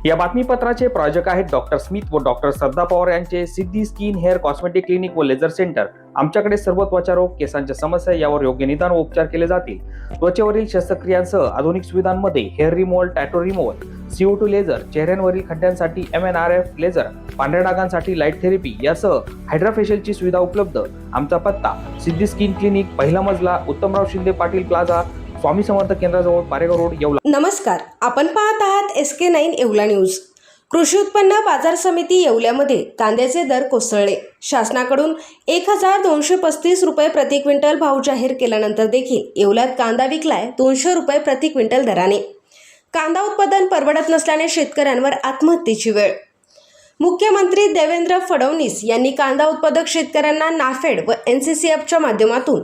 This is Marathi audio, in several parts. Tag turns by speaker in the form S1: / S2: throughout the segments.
S1: या बातमीपत्राचे प्रायोजक आहेत डॉक्टर स्मिथ व डॉक्टर श्रद्धा पवार यांचे सिद्धी स्किन हेअर कॉस्मेटिक क्लिनिक व लेझर सेंटर। आमच्याकडे सर्व त्वचा रोग, केसांच्या समस्या यावर योग्य निदान व उपचार केले जातील। त्वचेवरील शस्त्रक्रियांसह आधुनिक सुविधांमध्ये hair removal, tattoo removal, CO2 laser, चेहऱ्यांवरील खड्ड्यांसाठी MNRF लेझर, पांढऱ्या डागांसाठी लाईट थेरपी यासह हायड्राफेशियलची सुविधा उपलब्ध। आमचा पत्ता सिद्धी स्किन क्लिनिक, पहिला मजला, उत्तमराव शिंदे पाटील प्लाझा, स्वामी समर्थ केंद्राजवळ, पारेगाव रोड, येवला।
S2: नमस्कार, आपण पाहत आहात SK9 येवला न्यूज। कृषी उत्पन्न बाजार समिती येवल्यामध्ये कांद्याचे दर कोसळले। शासनाकडून 1235 रुपये प्रति क्विंटल भाव जाहीर केल्यानंतर देखील येवल्यात कांदा विकलाय 200 रुपये प्रति क्विंटल दराने। कांदा उत्पादन परवडत नसल्याने शेतकऱ्यांवर आत्महत्येची वेळ। मुख्यमंत्री देवेंद्र फडणवीस यांनी कांदा उत्पादक शेतकऱ्यांना नाफेड व NCCFच्या माध्यमातून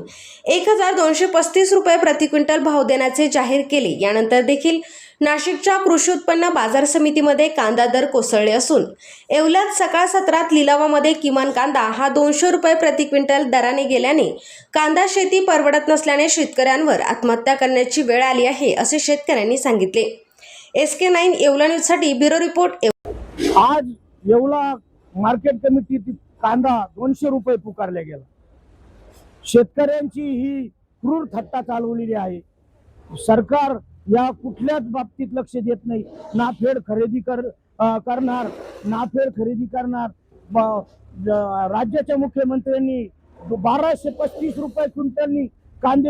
S2: 1235 रुपये प्रति क्विंटल भाव देण्याचे जाहीर केले। यानंतर देखील नाशिकच्या कृषी उत्पन्न बाजार समितीमध्ये कांदा दर कोसळले असून येवल्यात सकाळ सत्रात लिलावामध्ये किमान कांदा हा 200 रुपये प्रति क्विंटल दराने गेल्याने कांदा शेती परवडत नसल्याने शेतकऱ्यांवर आत्महत्या करण्याची वेळ आली आहे, असे शेतकऱ्यांनी सांगितले। SK9 येवला न्यूजसाठी ब्युरो रिपोर्ट।
S3: आज येवला मार्केट कमिटीत कांदा 200 रुपये पुकारला गेला। शेतकऱ्यांची ही क्रूर थट्टा चालवलेली आहे। सरकार या कुठल्याच बाबतीत लक्ष देत नाही। नाफेड खरेदी करणार, नाफेड खरेदी करणार। राज्याच्या मुख्यमंत्र्यांनी 1235 रुपये क्विंटलनी कांदे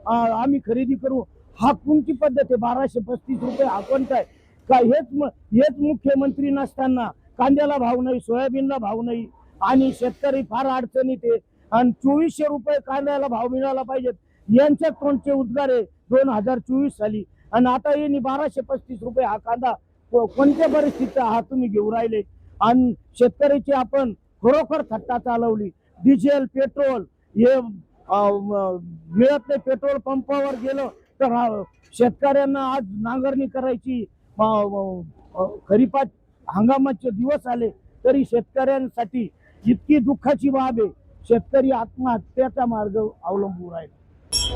S3: आम्ही खरेदी करू, हा कोणती पद्धत आहे? 1235 रुपये हा कोणता आहे का? हेच मुख्यमंत्री नसताना कांद्याला भाव नाही, सोयाबीनला भाव नाही आणि शेतकरी फार अडचणीत आहे। आणि 2400 रुपये कांद्याला भाव मिळाला पाहिजेत, यांच्या तोंडचे उद्गार आहे 2024 साली। आणि आता यांनी 1235 रुपये हा कांदा कोणत्या परिस्थितीत हा तुम्ही घेऊन राहिले? आणि शेतकऱ्याची आपण खरोखर थट्टा चालवली। डिझेल, पेट्रोल हे मिळत नाही। पेट्रोल पंपावर गेलं तर शेतकऱ्यांना आज नांगरणी करायची, खरीपात हंगामाचे दिवस आले तरी शेतकऱ्यांसाठी इतकी दुःखाची बाब आहे। शेतकरी आत्महत्याचा मार्ग अवलंबून आहे।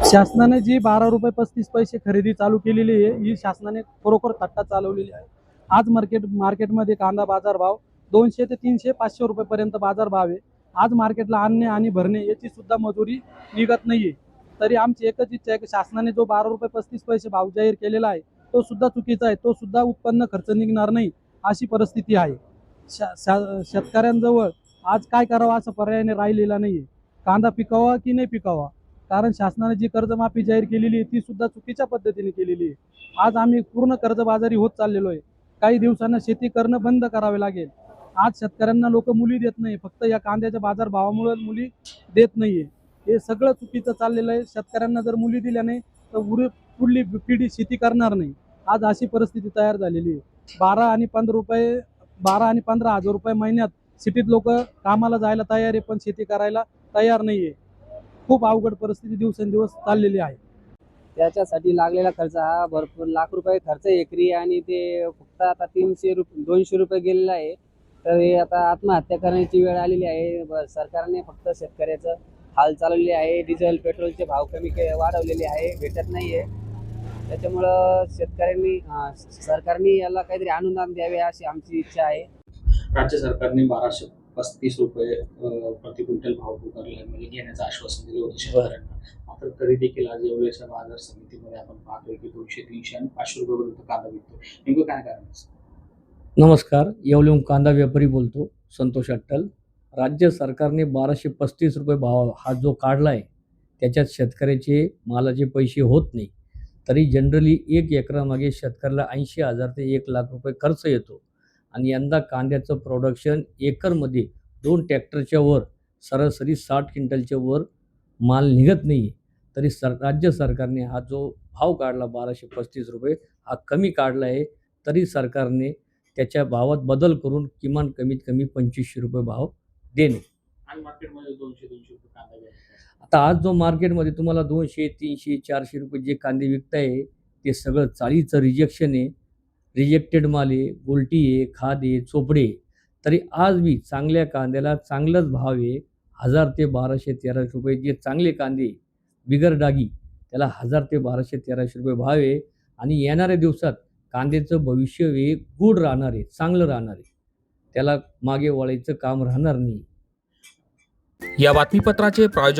S4: शासनाने जी 12 रुपये 35 पैसे खरेदी चालू केलेली आहे, ही शासनाने खरोखर थट्टा चालवलेली आहे। आज मार्केटमध्ये कांदा बाजार भाव 200 ते 300 500 रुपयेपर्यंत बाजार भाव आहे। आज मार्केटला आणणे आणि भरणे याची सुद्धा मजुरी निघत नाहीये। तरी आमची एकच इच्छा आहे की शासनाने जो 12 रुपये 35 पैसे भाव जाहीर केलेला आहे तो सुद्धा चुकीचा आहे, तो सुद्धा उत्पन्न खर्च निघणार नाही अशी परिस्थिती आहे। शेतकऱ्यांजवळ आज काय करावं असं पर्यायाने राहिलेला नाहीये। कांदा पिकावा की नाही पिकावा, कारण शासनाने जी कर्जमाफी जाहीर केलेली आहे ती सुद्धा चुकीच्या पद्धतीने केलेली आहे। आज आम्ही पूर्ण कर्जबाजारी होत चाललेलो आहे। काही दिवसांना शेती करणं बंद करावे लागेल। आज शेतकऱ्यांना लोक मुली देत नाही, फक्त या कांद्याच्या बाजार भावामुळे मुली देत नाहीये। हे सगळं चुकीचं चाललेलं आहे। शेतकऱ्यांना जर मुली दिल्या नाही तर पुढली पिढी शेती करणार नाही। आज अशी परिस्थिती तयार झालेली आहे। 12 आणि 15 हजार रुपये महिन्यात सिटीत लोक कामाला जायला तयार आहे, पण शेती करायला तयार नाहीये। खूप अवघड परिस्थिती दिवसेंदिवस चाललेली आहे।
S5: त्याच्यासाठी लागलेला खर्च हा भरपूर लाख रुपये खर्च एकरी, आणि ते फक्त आता 200 रुपये गेलेला आहे। तर हे आता आत्महत्या करण्याची वेळ आलेली आहे। सरकारने फक्त शेतकऱ्याचं हाल चालवले आहे। डिझेल, पेट्रोलचे भाव वाढवलेले आहे, भेटत नाहीये। त्याच्यामुळं सरकारने याला काहीतरी अनुदान द्यावे अशी आमची इच्छा आहे।
S6: राज्य सरकारने 1235 रुपये प्रति क्विंटल भाव पुकारला, म्हणजे घेण्याचं आश्वासन दिलं होतं शेतकऱ्यांना। मात्र तरी देखील आज येवल्याच्या बाजार समितीमध्ये आपण पाहतोय की 200, 300 आणि 500 रुपयेपर्यंत कांदा विकतोय। नेमकं काय कारण?
S7: नमस्कार, येवल्याहून कांदा व्यापारी बोलतो, संतोष अट्टल। राज्य सरकारने 1235 रुपये भाव हा जो काढला आहे त्याच्यात शेतकऱ्याचे मालाचे पैसे होत नाही। तरी जनरली 1 एकरामागे शेतकऱ्याला 80,000 ते 1 लाख रुपये खर्च येतो। आणि यंदा कांद्याचं प्रोडक्शन एकरमध्ये 2 ट्रॅक्टरच्या वर सरासरी 60 क्विंटलच्या वर माल निघत नाही। तरी राज्य सरकारने हा जो भाव काढला 1235 रुपये हा कमी काढला आहे। तरी सरकारने त्याच्या भावात बदल करून किमान कमीत कमी 2500 रुपये भाव देणे।
S6: आणि मार्केटमध्ये 200 रुपये कांदा घ्यायचा।
S7: आता आज जो मार्केटमध्ये तुम्हाला 200, 300, 400 रुपये जे कांदे विकताय ते सगळं चाळीचं रिजेक्शन आहे, रिजेक्टेड माल आहे, गोल्टी आहे, खाद आहे, चोपडे। तरी आज बी चांगल्या कांद्याला चांगलाच भाव आहे। 1000 ते 1200-1300 रुपये जे चांगले कांदे बिगर डागी त्याला 1000 ते 1200-1300 रुपये भाव आहे। आणि येणाऱ्या दिवसात कांद्याचं भविष्य हे गुड राहणार आहे, चांगलं राहणार आहे. त्याला मागे वळायचं काम राहणार नाही.
S1: या बातमीपत्राचे प्रायोजक